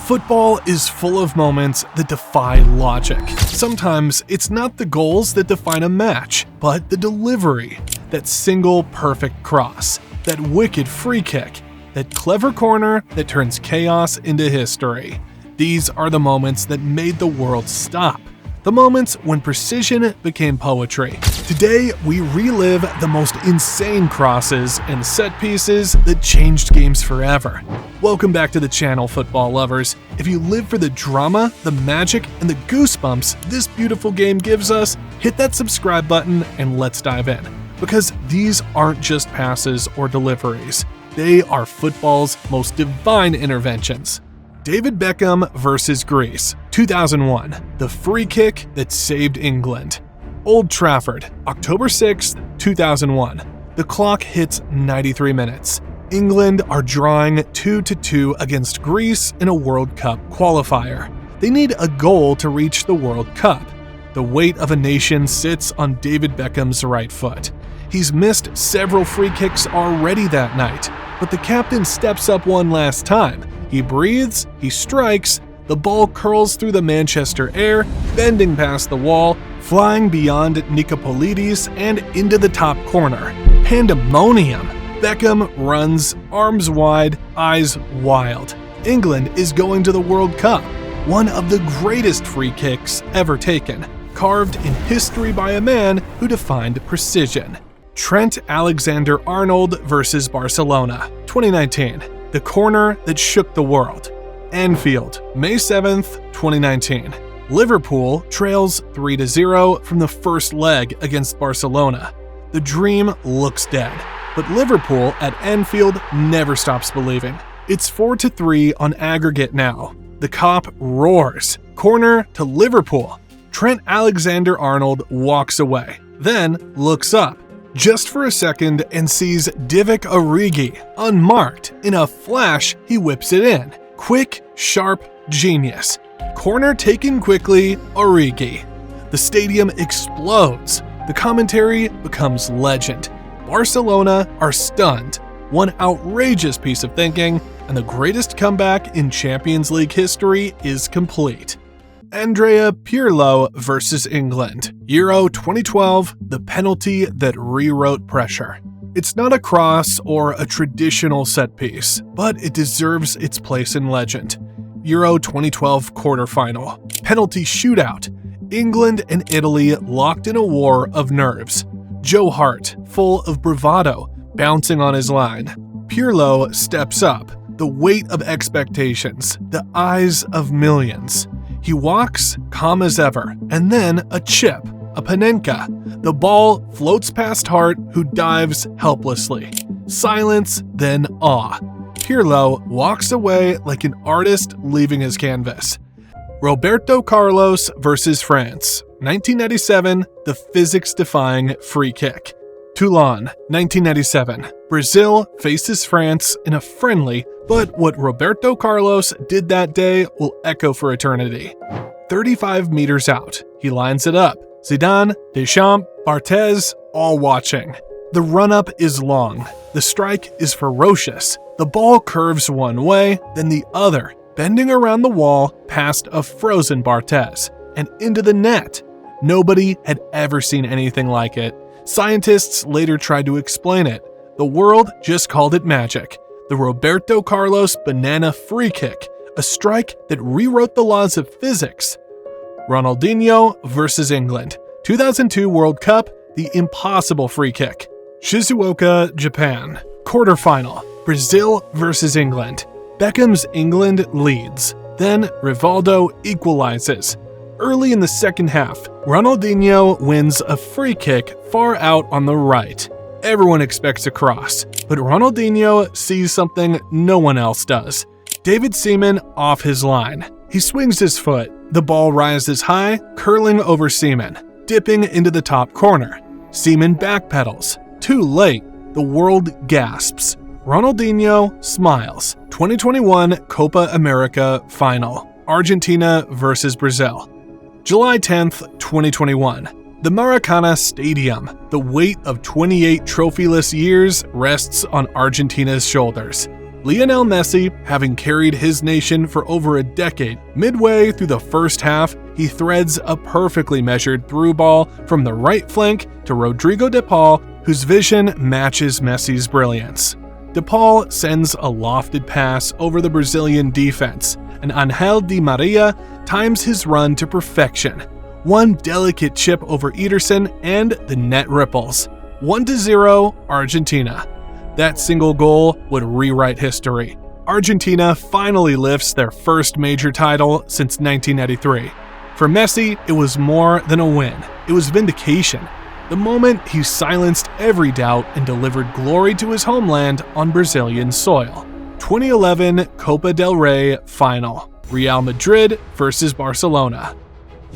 Football is full of moments that defy logic. Sometimes it's not the goals that define a match, but the delivery. That single perfect cross, that wicked free kick, that clever corner that turns chaos into history. These are the moments that made the world stop. The moments when precision became poetry. Today, we relive the most insane crosses and set pieces that changed games forever. Welcome back to the channel, football lovers. If you live for the drama, the magic, and the goosebumps this beautiful game gives us, hit that subscribe button and let's dive in. Because these aren't just passes or deliveries. They are football's most divine interventions. David Beckham vs. Greece, 2001, the free kick that saved England. Old Trafford, October 6, 2001. The clock hits 93 minutes. England are drawing 2-2 against Greece in a World Cup qualifier. They need a goal to reach the World Cup. The weight of a nation sits on David Beckham's right foot. He's missed several free kicks already that night, but the captain steps up one last time. He breathes, he strikes, the ball curls through the Manchester air, bending past the wall, flying beyond Nicopolidis and into the top corner. Pandemonium! Beckham runs, arms wide, eyes wild. England is going to the World Cup, one of the greatest free kicks ever taken, carved in history by a man who defined precision. Trent Alexander-Arnold vs. Barcelona, 2019. The corner that shook the world. Anfield, May 7th, 2019. Liverpool trails 3-0 from the first leg against Barcelona. The dream looks dead, but Liverpool at Anfield never stops believing. It's 4-3 on aggregate now. The Kop roars. Corner to Liverpool. Trent Alexander-Arnold walks away, then looks up. Just for a second and sees Divock Origi, unmarked. In a flash, he whips it in. Quick, sharp, genius. Corner taken quickly, Origi. The stadium explodes. The commentary becomes legend. Barcelona are stunned. One outrageous piece of thinking, and the greatest comeback in Champions League history is complete. Andrea Pirlo vs. England, Euro 2012, the penalty that rewrote pressure. It's not a cross or a traditional set piece, but it deserves its place in legend. Euro 2012 quarterfinal, penalty shootout. England and Italy locked in a war of nerves. Joe Hart, full of bravado, bouncing on his line. Pirlo steps up, the weight of expectations, the eyes of millions. He walks, calm as ever, and then a chip, a panenka. The ball floats past Hart, who dives helplessly. Silence, then awe. Pirlo walks away like an artist leaving his canvas. Roberto Carlos vs. France, 1997, the physics-defying free kick. Toulon, 1997. Brazil faces France in a friendly, but what Roberto Carlos did that day will echo for eternity. 35 meters out, he lines it up. Zidane, Deschamps, Barthez, all watching. The run-up is long. The strike is ferocious. The ball curves one way, then the other, bending around the wall past a frozen Barthez and into the net. Nobody had ever seen anything like it. Scientists later tried to explain it. The world just called it magic. The Roberto Carlos banana free kick, a strike that rewrote the laws of physics. Ronaldinho vs. England, 2002 World Cup, the impossible free kick. Shizuoka, Japan, quarterfinal, Brazil vs. England. Beckham's England leads. Then Rivaldo equalizes. Early in the second half, Ronaldinho wins a free kick far out on the right. Everyone expects a cross, but Ronaldinho sees something no one else does. David Seaman off his line. He swings his foot. The ball rises high, curling over Seaman, dipping into the top corner. Seaman backpedals. Too late. The world gasps. Ronaldinho smiles. 2021 Copa America final. Argentina vs. Brazil. July 10th, 2021. The Maracana Stadium. The weight of 28 trophyless years rests on Argentina's shoulders. Lionel Messi, having carried his nation for over a decade, midway through the first half, he threads a perfectly measured through ball from the right flank to Rodrigo de Paul, whose vision matches Messi's brilliance. De Paul sends a lofted pass over the Brazilian defense, and Angel Di Maria times his run to perfection. One delicate chip over Ederson and the net ripples. 1-0 Argentina. That single goal would rewrite history. Argentina finally lifts their first major title since 1993. For Messi, it was more than a win. It was vindication. The moment he silenced every doubt and delivered glory to his homeland on Brazilian soil. 2011 Copa del Rey Final. Real Madrid versus Barcelona.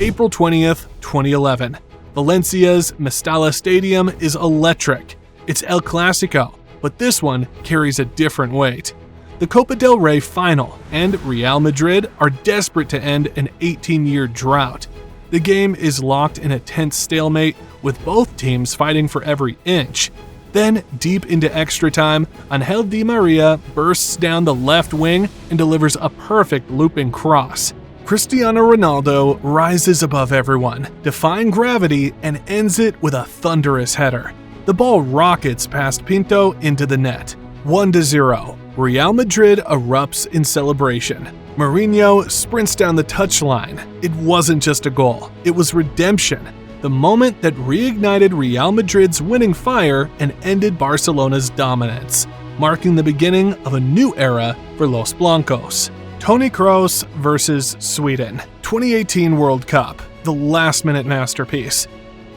April 20th, 2011. Valencia's Mestalla Stadium is electric. It's El Clasico, but this one carries a different weight. The Copa del Rey final, and Real Madrid are desperate to end an 18-year drought. The game is locked in a tense stalemate, with both teams fighting for every inch. Then, deep into extra time, Angel Di Maria bursts down the left wing and delivers a perfect looping cross. Cristiano Ronaldo rises above everyone, defying gravity, and ends it with a thunderous header. The ball rockets past Pinto into the net. 1-0. Real Madrid erupts in celebration. Mourinho sprints down the touchline. It wasn't just a goal, it was redemption. The moment that reignited Real Madrid's winning fire and ended Barcelona's dominance, marking the beginning of a new era for Los Blancos. Toni Kroos versus Sweden. 2018 World Cup, the last-minute masterpiece.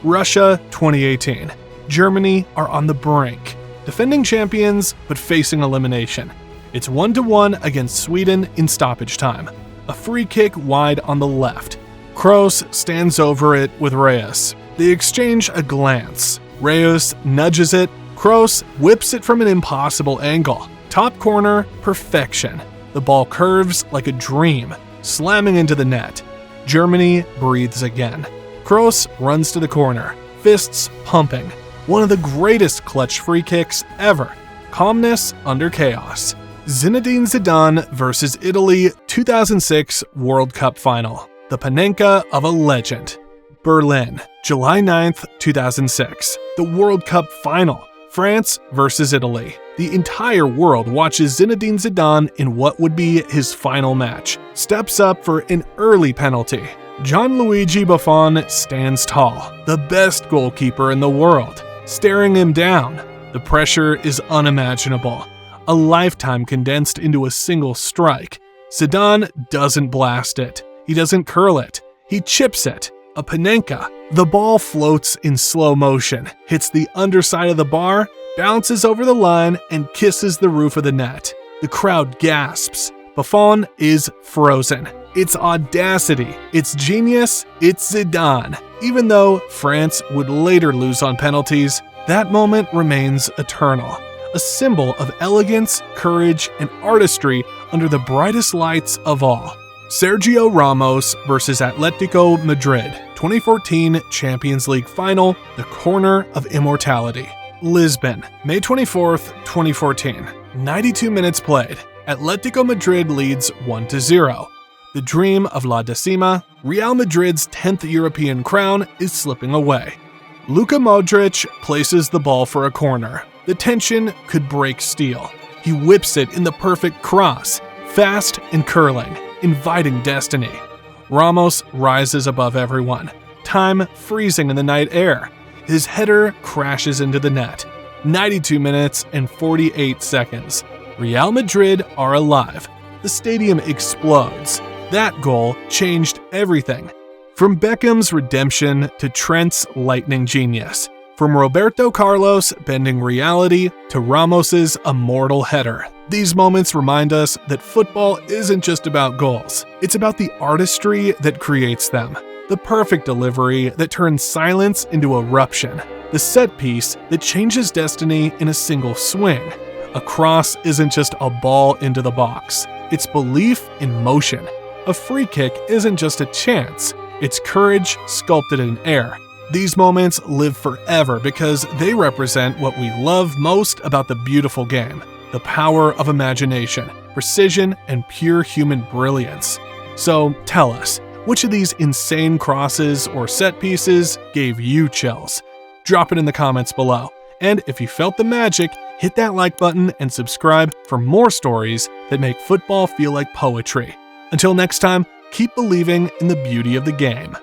Russia 2018. Germany are on the brink, defending champions but facing elimination. It's 1-1 against Sweden in stoppage time. A free kick wide on the left. Kroos stands over it with Reyes. They exchange a glance. Reyes nudges it. Kroos whips it from an impossible angle. Top corner, perfection. The ball curves like a dream, slamming into the net. Germany breathes again. Kroos runs to the corner, fists pumping. One of the greatest clutch free kicks ever. Calmness under chaos. Zinedine Zidane versus Italy 2006 World Cup Final. The Panenka of a legend. Berlin, July 9th, 2006. The World Cup Final. France versus Italy. The entire world watches Zinedine Zidane in what would be his final match. Steps up for an early penalty. Gianluigi Buffon stands tall, the best goalkeeper in the world, staring him down. The pressure is unimaginable. A lifetime condensed into a single strike. Zidane doesn't blast it. He doesn't curl it. He chips it. A Panenka. The ball floats in slow motion, hits the underside of the bar, bounces over the line, and kisses the roof of the net. The crowd gasps. Buffon is frozen. It's audacity. It's genius. It's Zidane. Even though France would later lose on penalties, that moment remains eternal. A symbol of elegance, courage, and artistry under the brightest lights of all. Sergio Ramos versus Atletico Madrid, 2014 Champions League Final, the corner of immortality. Lisbon, May 24th, 2014. 92 minutes played. Atletico Madrid leads 1-0. The dream of La Decima, Real Madrid's 10th European crown, is slipping away. Luka Modric places the ball for a corner. The tension could break steel. He whips it in the perfect cross, fast and curling, inviting destiny. Ramos rises above everyone, time freezing in the night air. His header crashes into the net. 92 minutes and 48 seconds. Real Madrid are alive. The stadium explodes. That goal changed everything. From Beckham's redemption to Trent's lightning genius. From Roberto Carlos bending reality to Ramos's immortal header. These moments remind us that football isn't just about goals. It's about the artistry that creates them. The perfect delivery that turns silence into eruption. The set piece that changes destiny in a single swing. A cross isn't just a ball into the box. It's belief in motion. A free kick isn't just a chance. It's courage sculpted in air. These moments live forever because they represent what we love most about the beautiful game. the power of imagination, precision, and pure human brilliance. So tell us, which of these insane crosses or set pieces gave you chills? Drop it in the comments below. And if you felt the magic, hit that like button and subscribe for more stories that make football feel like poetry. Until next time, keep believing in the beauty of the game.